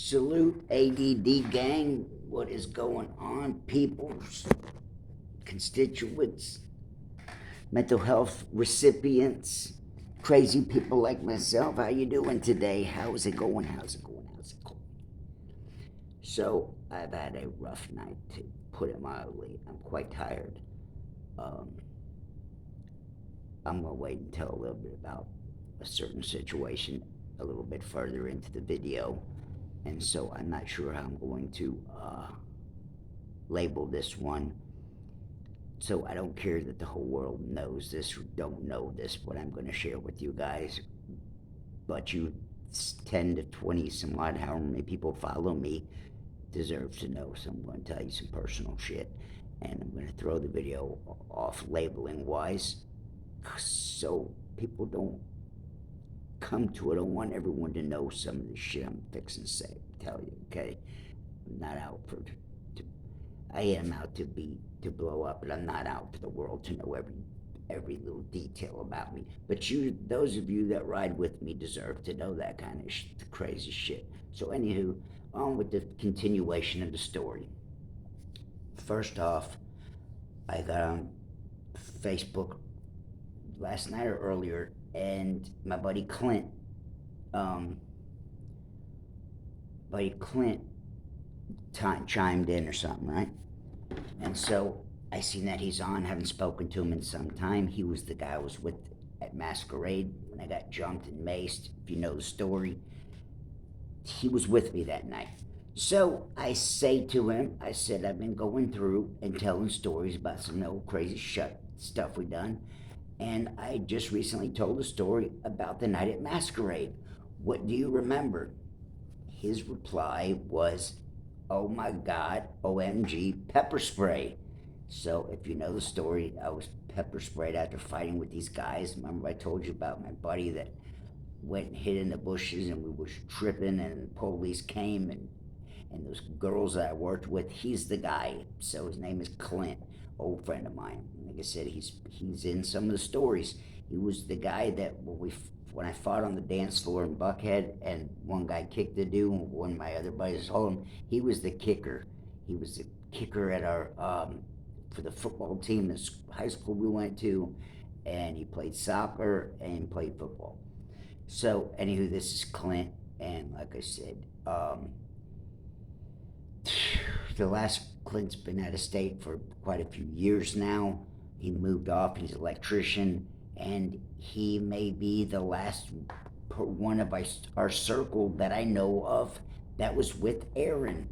Salute ADD gang. What is going on, peoples, constituents, mental health recipients, crazy people like myself? How you doing today? How's it going? How's it going? How's it going? So I've had a rough night, to put it mildly. I'm quite tired. Um, I'm gonna wait and tell a little bit about a certain situation a little bit further into the video, and so I'm not sure how I'm going to label this one. So I don't care that the whole world knows this or don't know this, what I'm going to share with you guys. But you 10 to 20 some odd, however many people follow me, deserve to know. So I'm going to tell you some personal shit, and I'm going to throw the video off labeling wise, so people don't come to it. I don't want everyone to know some of the shit I'm fixing to say, tell you, okay? I'm not out for I am out to blow up, but I'm not out for the world to know every little detail about me. But you, those of you that ride with me, deserve to know that kind of crazy shit. So anywho, on with the continuation of the story. First off, I got on Facebook last night or earlier, and my buddy Clint, chimed in or something, right? And so I seen that he's on. Haven't spoken to him in some time. He was the guy I was with at Masquerade when I got jumped and maced. If you know the story, he was with me that night. So I say to him, I said, I've been going through and telling stories about some old crazy stuff we done. And I just recently told a story about the night at Masquerade. What do you remember? His reply was, oh my God, OMG, pepper spray. So if you know the story, I was pepper sprayed after fighting with these guys. Remember I told you about my buddy that went and hid in the bushes and we was tripping and the police came and those girls that I worked with, he's the guy. So his name is Clint, old friend of mine. Like I said, he's in some of the stories. He was the guy that when I fought on the dance floor in Buckhead and one guy kicked the dude and one of my other buddies told him, he was the kicker. He was the kicker at our for the football team, this high school we went to, and he played soccer and played football. So anywho, this is Clint, and like I said, the last Clint's been out of state for quite a few years now. He moved off. He's an electrician, and he may be the last one of our circle that I know of that was with Aaron.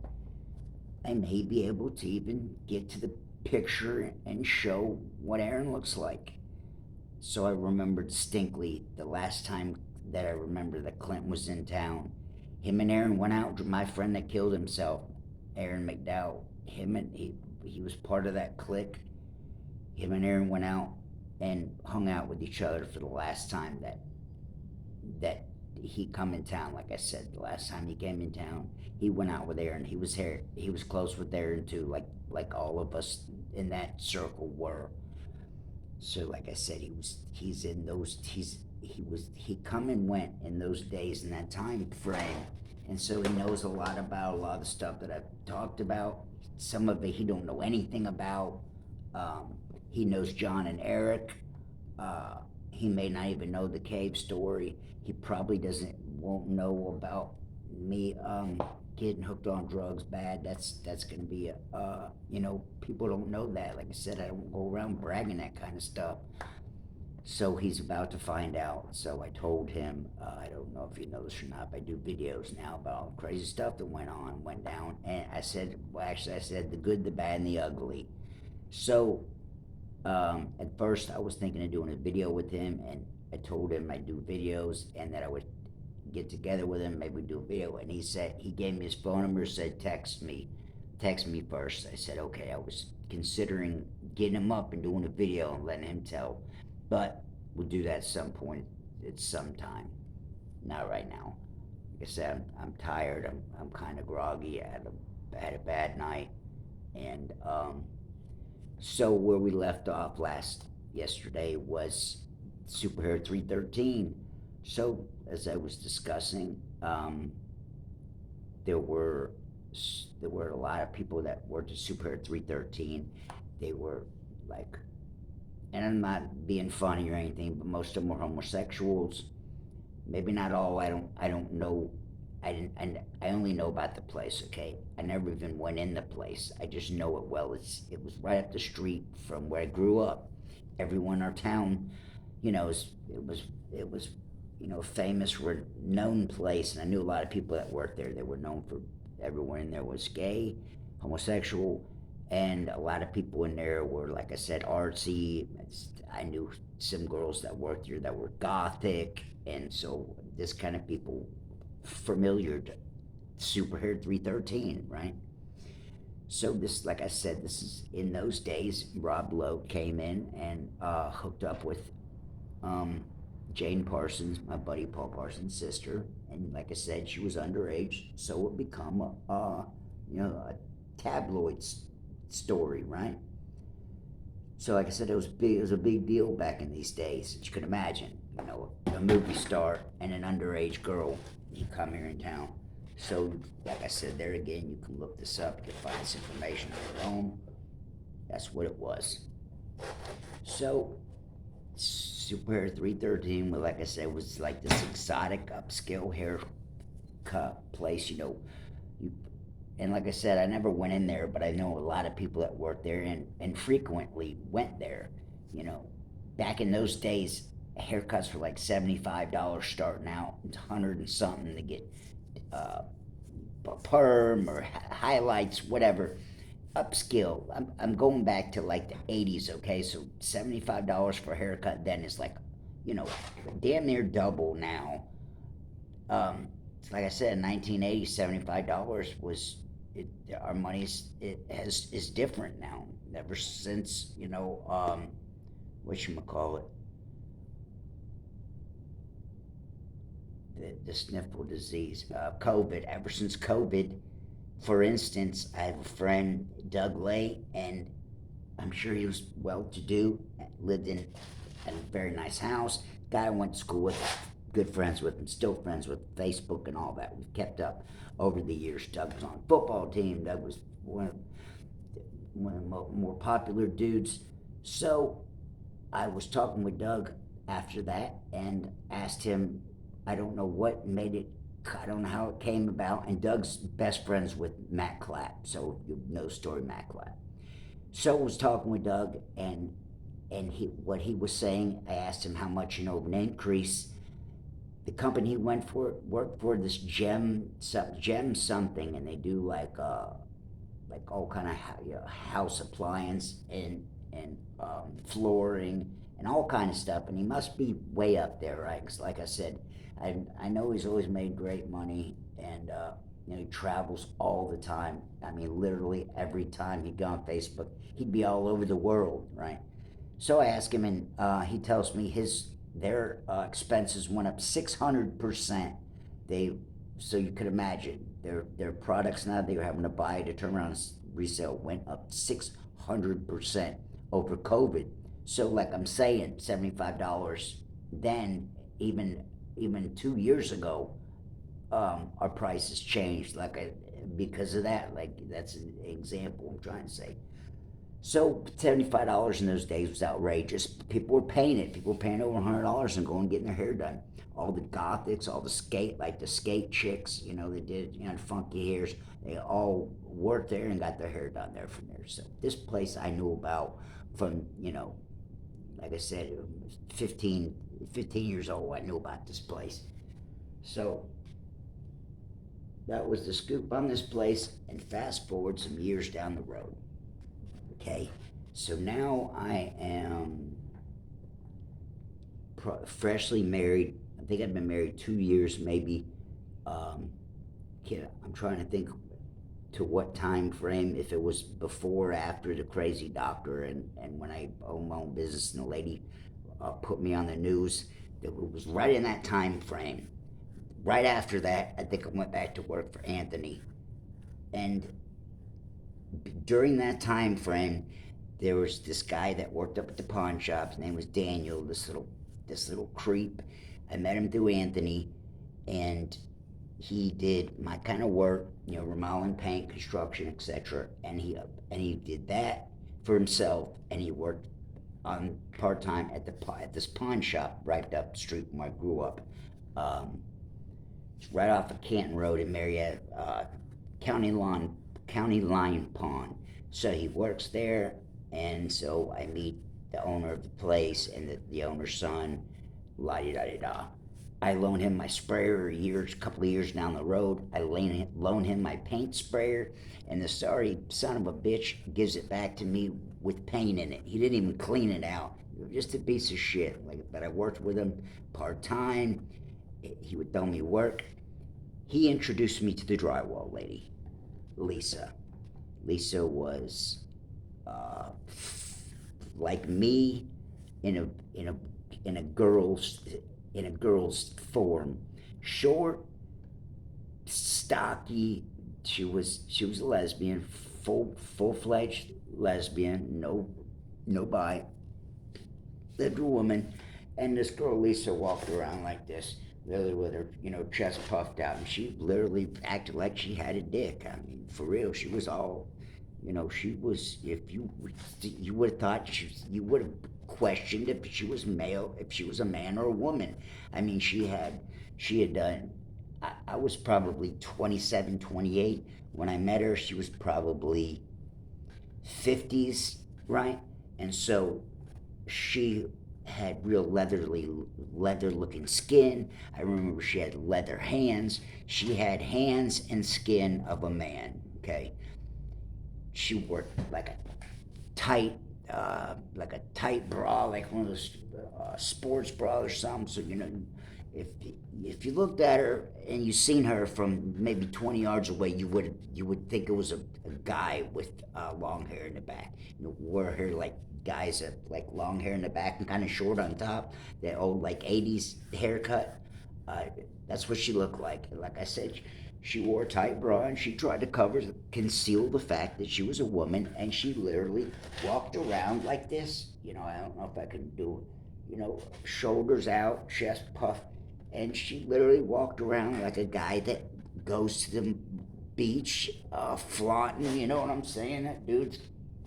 I may be able to even get to the picture and show what Aaron looks like. So I remember distinctly the last time that I remember that Clint was in town. Him and Aaron went out. My friend that killed himself, Aaron McDowell, he was part of that clique. Him and Aaron went out and hung out with each other for the last time that he come in town. Like I said, the last time he came in town, he went out with Aaron. He was close with Aaron too, like all of us in that circle were. So like I said, he come and went in those days in that time frame. And so he knows a lot about a lot of the stuff that I've talked about. Some of it he don't know anything about. He knows John and Eric. He may not even know the cave story. He probably won't know about me getting hooked on drugs bad. That's going to be people don't know that. Like I said, I don't go around bragging that kind of stuff. So he's about to find out. So I told him, I don't know if you know this or not, but I do videos now about all the crazy stuff that went down. And I said the good, the bad, and the ugly. So at first I was thinking of doing a video with him, and I told him I'd do videos and that I would get together with him, maybe do a video. And he gave me his phone number, said text me first. I said okay. I was considering getting him up and doing a video and letting him tell, but we'll do that at some point. It's sometime, not right now. Like I said, I'm tired. I'm kind of groggy. I had a bad night, and so where we left off yesterday was Superhero 313. So as I was discussing, there were there were a lot of people that worked at Super 313. They were like, and I'm not being funny or anything, but most of them were homosexuals. Maybe not all. I don't know. I only know about the place. Okay, I never even went in the place. I just know it well. It was right up the street from where I grew up. Everyone in our town, it was famous, renowned place, and I knew a lot of people that worked there. They were known for, everyone in there was gay, homosexual, and a lot of people in there were, like I said, artsy. I knew some girls that worked there that were gothic, and so this kind of people familiar to Superhero 313, right? So this, like I said, this is in those days. Rob Lowe came in and hooked up with um, Jane Parsons, my buddy Paul Parsons' sister, and like I said, she was underage, so it would become a tabloid story, right? So like I said, it was big. It was a big deal back in these days. As you can imagine, a movie star and an underage girl, you come here in town. So, like I said, there again, you can look this up. You can find this information on your own. That's what it was. So, Super 313, well, like I said, was like this exotic upscale haircut place. You, and like I said, I never went in there, but I know a lot of people that work there and frequently went there. You know, back in those days, haircuts were like $75 starting out, 100 and something to get uh, perm or highlights, whatever. Upskill. I'm going back to like the 80s, okay? So $75 for a haircut then is like, damn near double now. Like I said, in 1980, $75 was it, our money's is different now. Ever since, whatchamacallit, the sniffle disease, COVID. Ever since COVID, for instance, I have a friend, Doug Lay, and I'm sure he was well-to-do, lived in a very nice house. Guy I went to school with, good friends with, and still friends with. Facebook and all that we've kept up over the years. Doug was on a football team. Doug was one of the more popular dudes. So I was talking with Doug after that and asked him, I don't know what made it, I don't know how it came about. And Doug's best friends with Matt Clapp, so you know the story, Matt Clapp. So I was talking with Doug, and what he was saying, I asked him how much of an increase. The company he worked for, this gem something, and they do like all kind of house appliance and flooring and all kind of stuff. And he must be way up there, right? Because like I said, I know he's always made great money, and he travels all the time. I mean, literally every time he'd go on Facebook, he'd be all over the world, right? So I asked him, and he tells me their expenses went up 600%. So you could imagine their products now they were having to buy to turn around and resale went up 600% over COVID. So like I'm saying, $75 then, even 2 years ago, our prices changed because of that. Like that's an example I'm trying to say. So $75 in those days was outrageous. People were paying it. People were paying over $100 and going and getting their hair done. All the gothics, all the skate chicks, they did, funky hairs. They all worked there and got their hair done there from there. So this place I knew about from, like I said, 15 years old. I knew about this place. So that was the scoop on this place. And fast forward some years down the road. Okay, so now I am freshly married. I think I've been married 2 years, maybe. I'm trying to think to what time frame, if it was before or after the crazy doctor, and when I owned my own business and the lady put me on the news. It was right in that time frame. Right after that, I think I went back to work for Anthony, and during that time frame, there was this guy that worked up at the pawn shop. His name was Daniel. This little creep. I met him through Anthony, and he did my kind of work, remodeling, paint, construction, etc. And he did that for himself, and he worked on part time at this pawn shop right up the street where I grew up. Um, it's right off of Canton Road in Marietta, County Line County Line Pawn. So he works there, and so I meet the owner of the place and the owner's son. La di da di da. I loan him my sprayer a couple of years down the road. I loan him my paint sprayer, and the sorry son of a bitch gives it back to me with paint in it. He didn't even clean it out. Just a piece of shit. But I worked with him part time. He would throw me work. He introduced me to the drywall lady, Lisa. Lisa was uh, like me in a girl's in a girl's form, short, stocky. She was a lesbian, full fledged lesbian, no bi, lived a woman, and this girl Lisa walked around like this, literally with her chest puffed out, and she literally acted like she had a dick. I mean, for real, she was all, she was. If you would have thought you would have questioned if she was male, if she was a man or a woman. I mean, she had done. I was probably 27, 28 when I met her. She was probably 50s, right? And so she had real leather looking skin. I remember she had leather hands. She had hands and skin of a man. Okay, she wore like a tight like a tight bra, like one of those sports bras or something. So if if you looked at her and you seen her from maybe 20 yards away, you would think it was a guy with long hair in the back. Wore hair like guys that like long hair in the back and kind of short on top. That old like 80s haircut. Uh, that's what she looked like. Like I said, she wore a tight bra and she tried to conceal the fact that she was a woman, and she literally walked around like this. I don't know if I can do it. Shoulders out, chest puffed, and she literally walked around like a guy that goes to the beach, flaunting. You know what I'm saying? That dude's,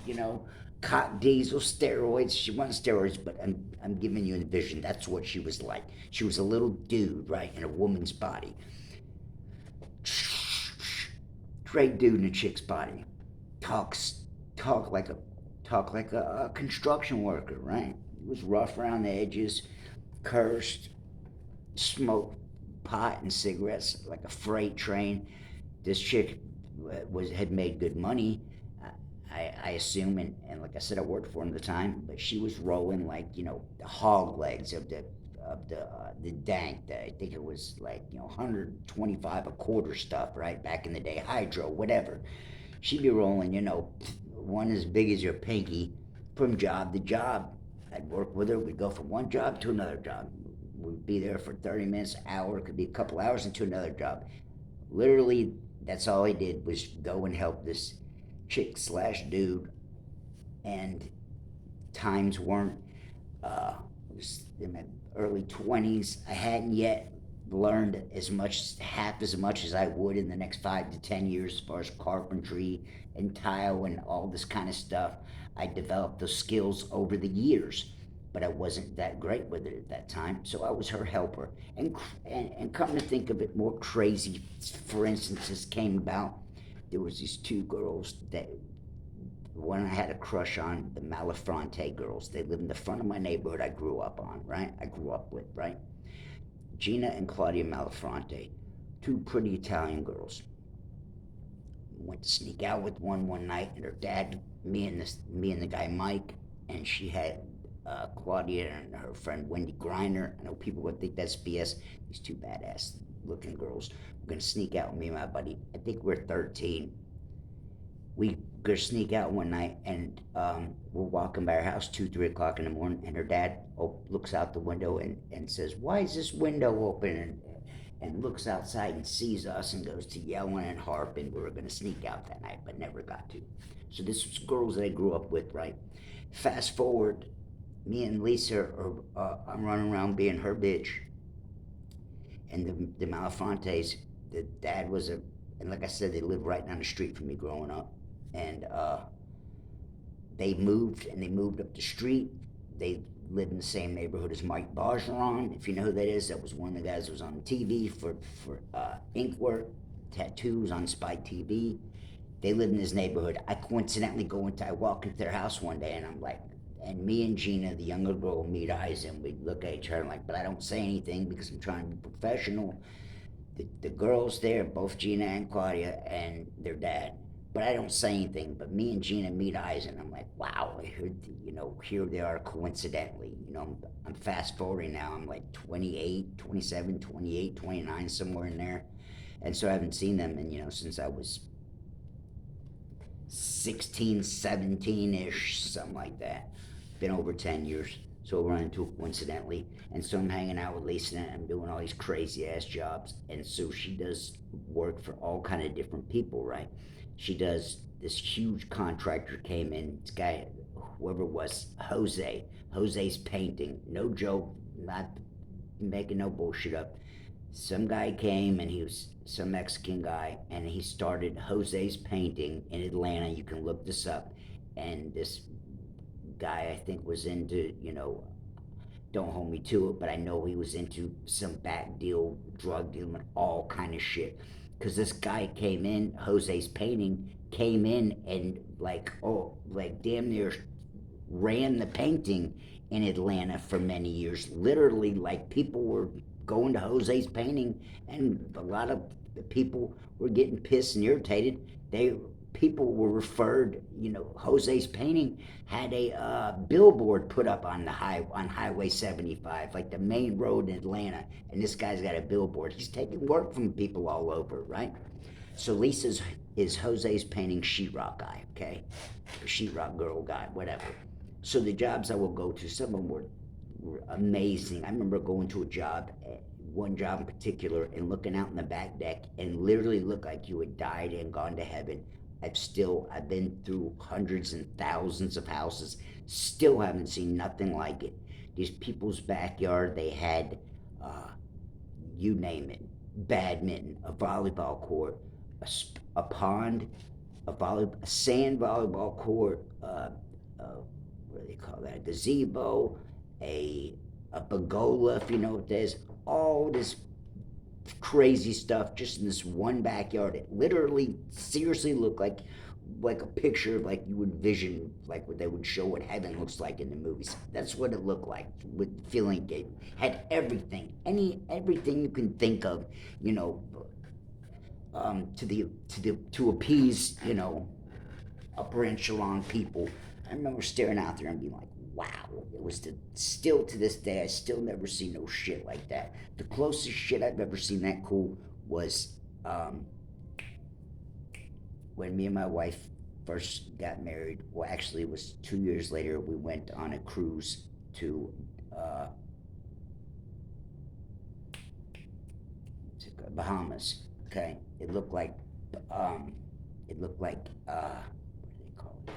you know, cot diesel steroids. She wasn't steroids, but I'm giving you a vision. That's what she was like. She was a little dude, right, in a woman's body. Straight dude in a chick's body. Talks talk like a talk like a construction worker, right? He was rough around the edges, cursed, smoked pot and cigarettes like a freight train. This chick had made good money, I assume, and like I said, I worked for him at the time. But she was rolling like the hog legs of the dank. I think it was like 125 a quarter stuff, right, back in the day, hydro, whatever. She'd be rolling, one as big as your pinky, from job to job. I'd work with her. We'd go from one job to another job. We'd be there for 30 minutes, an hour, it could be a couple hours into another job. Literally, that's all I did was go and help this chick slash dude. And times weren't, it was in my early 20s. I hadn't yet learned half as much as I would in the next 5 to 10 years as far as carpentry and tile and all this kind of stuff. I developed those skills over the years, but I wasn't that great with it at that time. So I was her helper. And come to think of it, more crazy for instances came about. There was these two girls that one I had a crush on, the Malafronte girls. They lived in the front of my neighborhood I grew up on, right? I grew up with, right? Gina and Claudia Malafronte, two pretty Italian girls. Went to sneak out with one night, and her dad, me and the guy Mike, and she had Claudia and her friend Wendy Griner. I know people would think that's BS. These two badass looking girls were gonna sneak out with me and my buddy. I think we're 13. We go sneak out one night, and we're walking by her house 2, 3 o'clock in the morning, and her dad looks out the window and says, "Why is this window open?" And looks outside and sees us and goes to yelling and harping. We were going to sneak out that night, but never got to. So this was girls that I grew up with, right? Fast forward, me and Lisa I'm running around being her bitch, and the Malafrontes the dad was a, and like I said, they lived right down the street from me growing up, and they moved and they moved up the street. They lived in the same neighborhood as Mike Bergeron, if you know who that is. That was one of the guys that was on TV for ink work, tattoos on Spike TV. They lived in his neighborhood. I walk into their house one day and I'm like, and me and Gina, the younger girl, meet eyes and we look at each other like, but I don't say anything because I'm trying to be professional. The girls there, both Gina and Claudia, and their dad. But I don't say anything. But me and Gina meet eyes, and I'm like, wow, here they are coincidentally. I'm fast forwarding now. I'm like 28, 27, 28, 29, somewhere in there. And so I haven't seen them, since I was 16, 17-ish, something like that. Been over 10 years. So we run into it coincidentally. And so I'm hanging out with Lisa and I'm doing all these crazy ass jobs. And so she does work for all kind of different people, right? She does, this huge contractor came in, this guy, whoever it was, Jose's painting. No joke, not making no bullshit up. Some guy came and he was some Mexican guy and he started Jose's painting in Atlanta. You can look this up. And this guy, I think, was into, don't hold me to it, but I know he was into some back deal, drug dealing, all kind of shit. Because this guy came in, Jose's painting came in and like damn near ran the painting in Atlanta for many years. Literally, like people were going to Jose's painting, and a lot of the people were getting pissed and irritated. People were referred, Jose's painting had a billboard put up on Highway 75, like the main road in Atlanta, and this guy's got a billboard. He's taking work from people all over, right? So Lisa's is Jose's painting sheetrock guy, okay? Sheetrock girl guy, whatever. So the jobs I will go to, some of them were amazing. I remember going to a job, one job in particular, and looking out in the back deck and literally looked like you had died and gone to heaven. I've been through hundreds and thousands of houses, still haven't seen nothing like it. These people's backyard, they had, you name it, badminton, a volleyball court, a pond, a sand volleyball court, what do they call that, a gazebo, a pergola, if you know what that is, all this crazy stuff just in this one backyard. It literally, seriously looked like a picture of like you would vision, like what they would show what heaven looks like in the movies. That's what it looked like. With feeling gate had everything, everything you can think of, to appease, upper echelon people. I remember staring out there and being like, wow, still to this day, I still never see no shit like that. The closest shit I've ever seen that cool was when me and my wife first got married. Well, actually, it was 2 years later. We went on a cruise to Bahamas. Okay, it looked like what do they call it?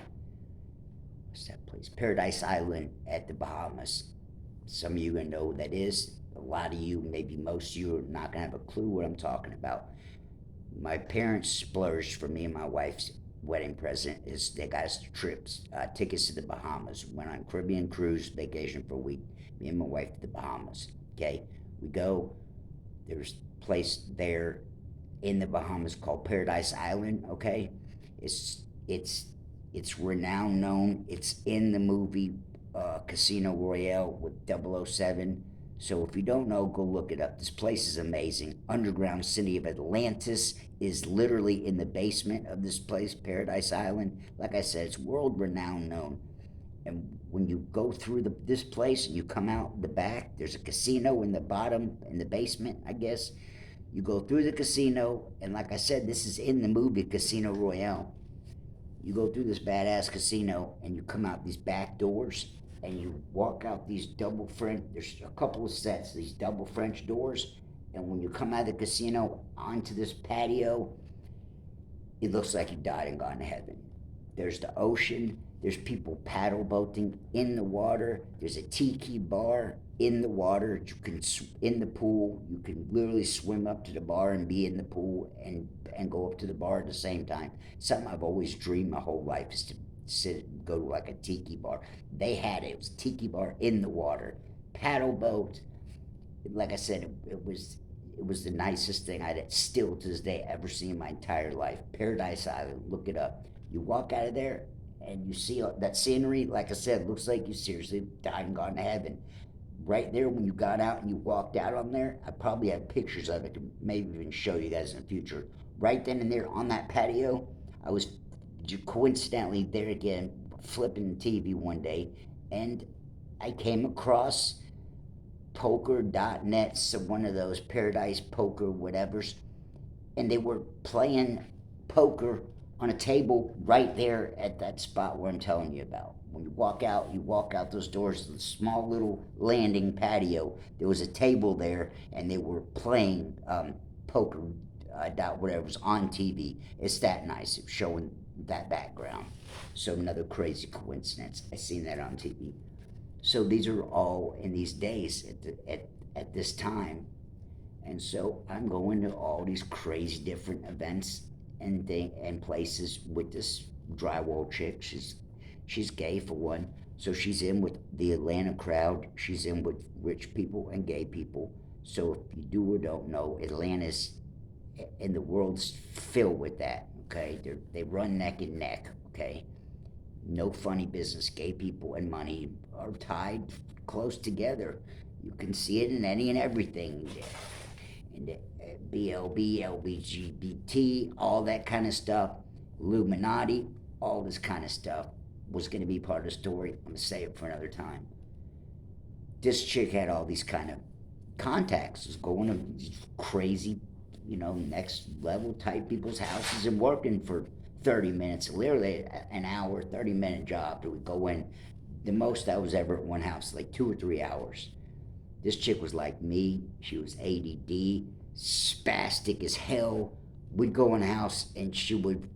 What's that place? Paradise Island at the Bahamas. Some of you gonna know what that is. A lot of you, maybe most of you, are not gonna have a clue what I'm talking about. My parents splurged for me and my wife's wedding present. Is they got us trips, tickets to the Bahamas. Went on Caribbean cruise vacation for a week. Me and my wife to the Bahamas. Okay, we go. There's a place there in the Bahamas called Paradise Island. Okay, it's renowned, known. It's in the movie Casino Royale with 007. So if you don't know, go look it up. This place is amazing. Underground city of Atlantis is literally in the basement of this place, Paradise Island. Like I said, it's world renowned, known. And when you go through this place and you come out the back, there's a casino in the bottom, in the basement, I guess. You go through the casino, and like I said, this is in the movie Casino Royale. You go through this badass casino, and you come out these back doors, and you walk out these there's a couple of sets, these double French doors, and when you come out of the casino onto this patio, it looks like you died and gone to heaven. There's the ocean, there's people paddle boating in the water, there's a tiki bar in the water. You can in the pool. You can literally swim up to the bar and be in the pool and go up to the bar at the same time. Something I've always dreamed my whole life is to go to like a tiki bar. They had it. It was a tiki bar in the water, paddle boat. Like I said, it was the nicest thing I'd still to this day ever seen in my entire life. Paradise Island. Look it up. You walk out of there and you see that scenery. Like I said, looks like you seriously died and gone to heaven. Right there, when you got out and you walked out on there, I probably have pictures of it to maybe even show you guys in the future. Right then and there on that patio, I was coincidentally there again, flipping the TV one day, and I came across poker.net, so one of those Paradise Poker whatevers, and they were playing poker on a table right there at that spot where I'm telling you about. When you walk out those doors, the small little landing patio, there was a table there, and they were playing poker, whatever was on TV. It's that nice, it was showing that background. So another crazy coincidence. I seen that on TV. So these are all in these days at this time, and so I'm going to all these crazy different events and places with this drywall chick. She's gay for one, so she's in with the Atlanta crowd. She's in with rich people and gay people. So if you do or don't know, Atlanta's and the world's filled with that. Okay, they run neck and neck. Okay, no funny business. Gay people and money are tied close together. You can see it in any and everything. And BLB, LGBT, all that kind of stuff, Illuminati, all this kind of stuff was going to be part of the story. I'm going to say it for another time. This chick had all these kind of contacts, was going to these crazy, next level type people's houses and working for 30 minutes, literally an hour, 30-minute job. We go in. The most I was ever at one house, like 2 or 3 hours. This chick was like me. She was ADD, spastic as hell. We'd go in a house and she would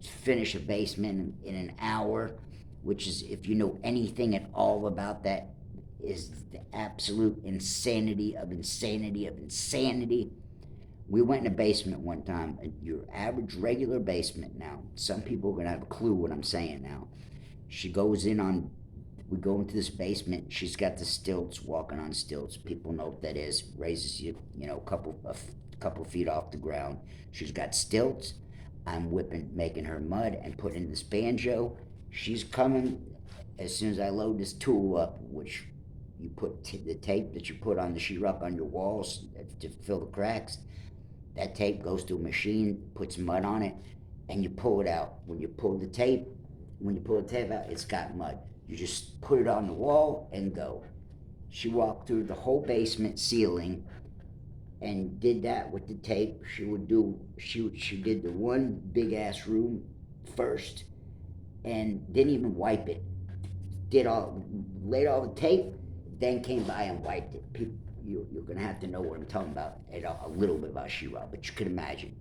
finish a basement in an hour, which is, if you know anything at all about that, is the absolute insanity of insanity of insanity. We went in a basement one time, your average regular basement. Now, some people are going to have a clue what I'm saying now. She goes in on, we go into this basement. She's got the stilts, walking on stilts. People know what that is. Raises you, a couple feet off the ground. She's got stilts. I'm making her mud and putting this banjo. She's coming as soon as I load this tool up, which you put the tape that you put on the sheetrock on your walls to fill the cracks. That tape goes to a machine, puts mud on it, and you pull it out. When you pull the tape out, it's got mud. You just put it on the wall and go. She walked through the whole basement ceiling and did that with the tape. She did the one big ass room first and didn't even wipe it. Laid all the tape, then came by and wiped it. You're gonna have to know what I'm talking about, a little bit about sheetrock, but you could imagine.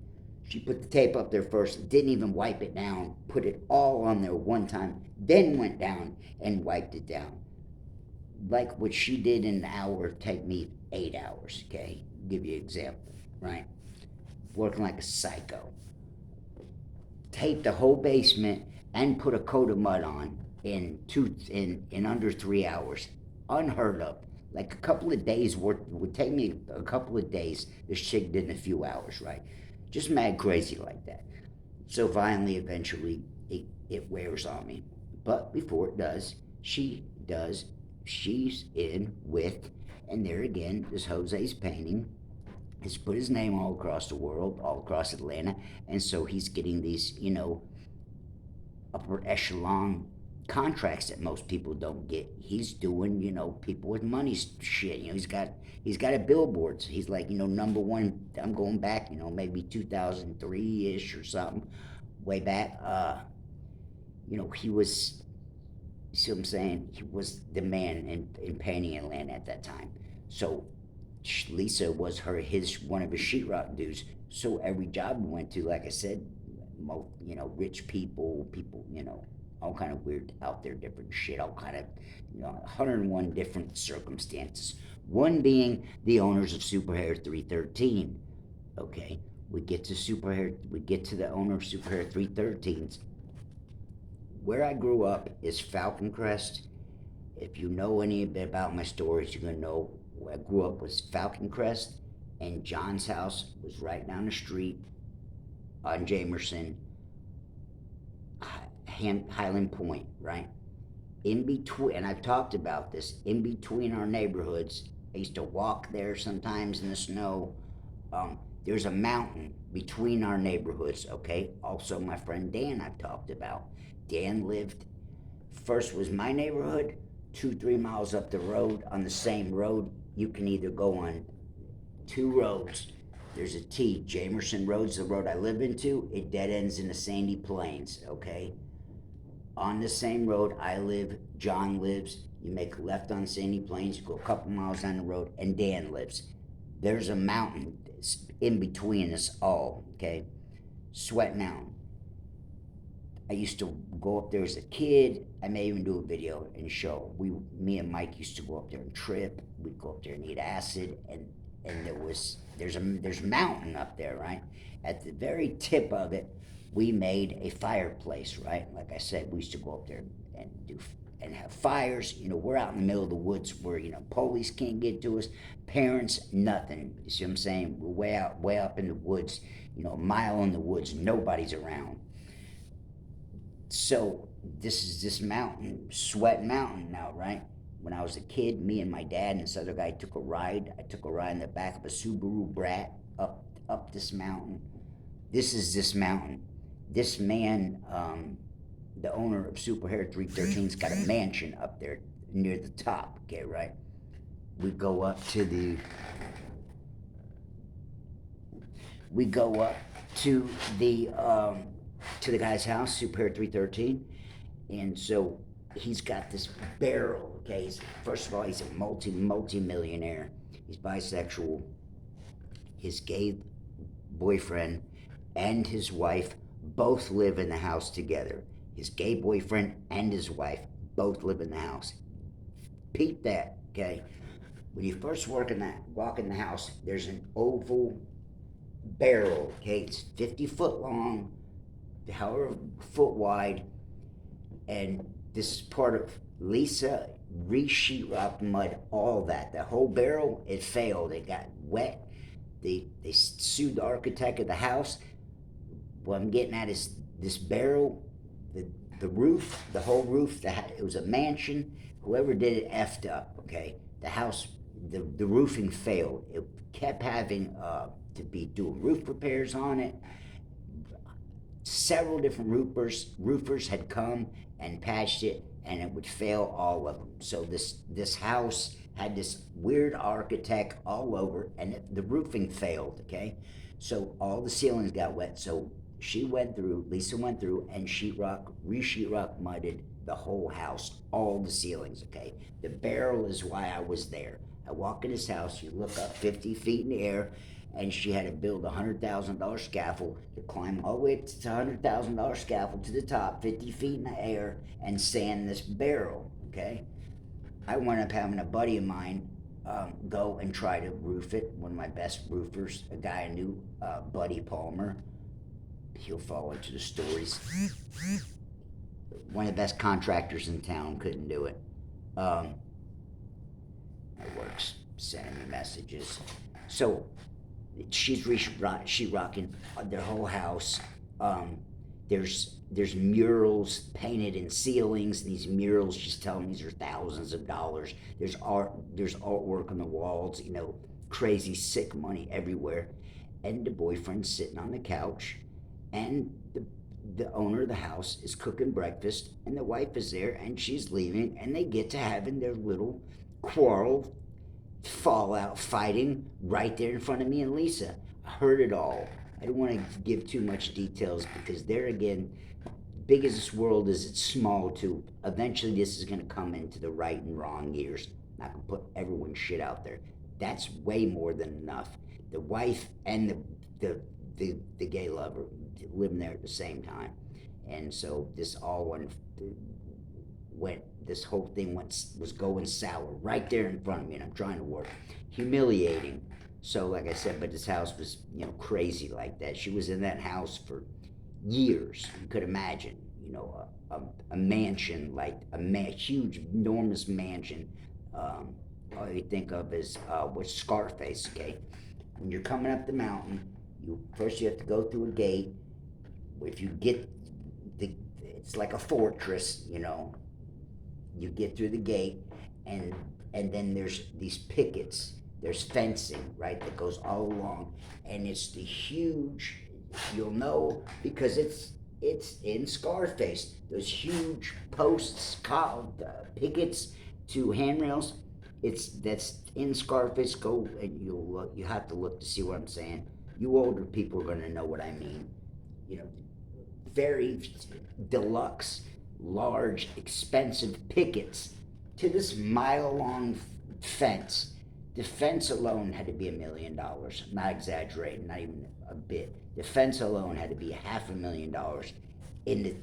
She put the tape up there first, didn't even wipe it down, put it all on there one time, then went down and wiped it down. Like what she did in an hour take me 8 hours, okay? I'll give you an example, right? Working like a psycho. Taped the whole basement and put a coat of mud on in under 3 hours. Unheard of. Like a couple of days worth, would take me a couple of days. This chick did in a few hours, right? Just mad crazy like that. So finally, eventually, it wears on me. But before it does, she's in with, and there again, this Jose's painting has put his name all across the world, all across Atlanta, and so he's getting these, upper echelon contracts that most people don't get. He's doing, people with money shit. He's got a billboards. He's like, number one. I'm going back, maybe 2003-ish or something, way back. He was. See what I'm saying? He was the man in painting Atlanta at that time. So Lisa was one of his sheetrock dudes. So every job we went to, like I said, rich people, all kind of weird out there, different shit, all kind of, 101 different circumstances. One being the owners of Superhair 313. Okay, we get to the owner of Superhair 313s. Where I grew up is Falcon Crest. If you know any bit about my stories, you're gonna know where I grew up was Falcon Crest, and John's house was right down the street on Jamerson, Highland Point, right? In between, and I've talked about this, in between our neighborhoods, I used to walk there sometimes in the snow. There's a mountain between our neighborhoods, okay? Also, my friend Dan, I've talked about. Dan lived, first was my neighborhood, 2-3 miles up the road. On the same road, you can either go on two roads. There's a T. Jamerson Road's the road I live into. It dead ends in the Sandy Plains, okay? On the same road I live, John lives. You make a left on Sandy Plains, you go a couple miles down the road, and Dan lives. There's a mountain in between us all, okay? Sweat Mountain. I used to go up there as a kid. I may even do a video and show. Me and Mike used to go up there and trip. We'd go up there and eat acid, and there's a mountain up there, right? At the very tip of it, we made a fireplace, right? Like I said, we used to go up there and have fires. We're out in the middle of the woods where police can't get to us, parents, nothing. You see what I'm saying? We're way up in the woods, a mile in the woods, nobody's around. So this is this mountain, Sweat Mountain now, right? When I was a kid, me and my dad and this other guy took a ride. I took a ride in the back of a Subaru Brat up this mountain. This is this mountain. This man, the owner of Superhair 313's got a mansion up there near the top, okay, right? We go up to the guy's house, Superhair 313, and so he's got this barrel, okay? First of all, he's a multi-millionaire. He's bisexual. His gay boyfriend and his wife both live in the house together. His gay boyfriend and his wife both live in the house. Peep that, okay? When you first walk in the house, there's an oval barrel, okay? It's 50 foot long, however foot wide, and this is part of Lisa re-sheetrock mud, all that. The whole barrel, it failed. It got wet. They sued the architect of the house. What I'm getting at is this barrel, the roof, the whole roof, it was a mansion. Whoever did it effed up, okay? The house, the roofing failed. It kept having to be doing roof repairs on it. Several different roofers had come and patched it, and it would fail all of them. So this house had this weird architect all over, and the roofing failed, okay? So all the ceilings got wet. So Lisa went through and re-sheetrock mudded the whole house, all the ceilings, okay? The barrel is why I was there. I walk in his house, you look up 50 feet in the air, and she had to build a $100,000 scaffold to climb all the way to $100,000 scaffold to the top, 50 feet in the air, and sand this barrel, okay? I wound up having a buddy of mine go and try to roof it, one of my best roofers, a guy I knew, Buddy Palmer. He'll fall into the stories. One of the best contractors in town couldn't do it. It works, sending me messages. So she's rocking their whole house. There's murals painted in ceilings. These murals, she's telling me, these are thousands of dollars. There's artwork on the walls, crazy sick money everywhere. And the boyfriend's sitting on the couch, and the owner of the house is cooking breakfast, and the wife is there, and she's leaving, and they get to having their little quarrel, fallout, fighting right there in front of me and Lisa. I heard it all. I don't want to give too much details because there again, big as this world is, it's small too. Eventually this is going to come into the right and wrong years. I'm not going to put everyone's shit out there. That's way more than enough. The wife and the gay lover living there at the same time. And so this whole thing was going sour right there in front of me, and I'm trying to work. Humiliating. So, like I said, but this house was, crazy like that. She was in that house for years. You could imagine, a mansion, like huge, enormous mansion. All you think of is was Scarface. Okay, when you're coming up the mountain, you have to go through a gate. If you get it's like a fortress. You get through the gate, and then there's these pickets. There's fencing, right, that goes all along, and it's the huge. You'll know because it's in Scarface. Those huge posts called pickets to handrails. That's in Scarface. Go and you have to look to see what I'm saying. You older people are going to know what I mean. You know, very deluxe, large, expensive pickets to this mile-long fence. The fence alone had to be $1 million. I'm not exaggerating, not even a bit. The fence alone had to be $500,000. In the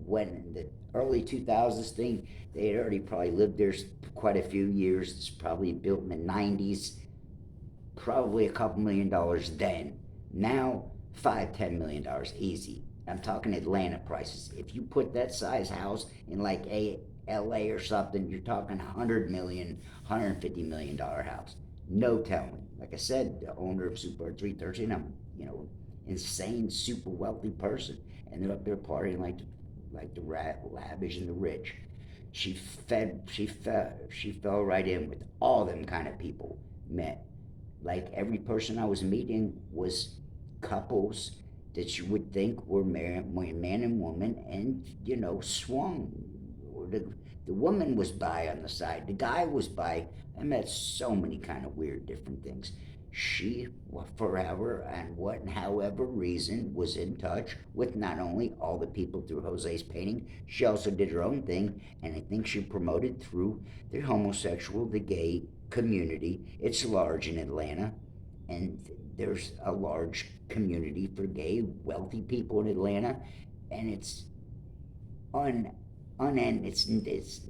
when the early 2000s thing, they had already probably lived there quite a few years. It's probably built in the 90s. Probably a couple $1 million then. Now, $5-10 million easy. I'm talking Atlanta prices. If you put that size house in like LA or something, you're talking $100 million, $150 million house. No telling. Like I said, the owner of Super 313, I'm insane, super wealthy person, and they're up there partying like the lavish and the rich. She fell right in with all them kind of people. Met like every person I was meeting was couples that you would think were man and woman, and swung. Or the woman was bi on the side, the guy was bi. I met so many kind of weird different things. She, forever and however reason, was in touch with not only all the people through Jose's painting, she also did her own thing, and I think she promoted through the homosexual, the gay community. It's large in Atlanta, and there's a large community for gay, wealthy people in Atlanta, and it's unend. It's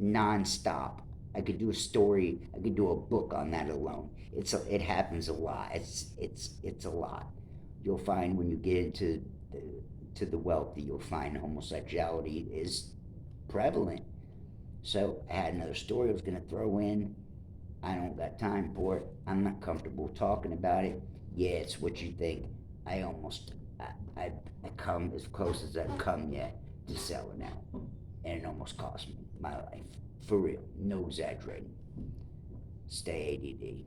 nonstop. I could do a story. I could do a book on that alone. It happens a lot. It's a lot. You'll find when you get into the wealthy, you'll find homosexuality is prevalent. So I had another story I was going to throw in. I don't got time for it. I'm not comfortable talking about it. Yeah, it's what you think. I come as close as I've come yet to selling out, and it almost cost me my life. For real, no exaggerating. Stay ADD.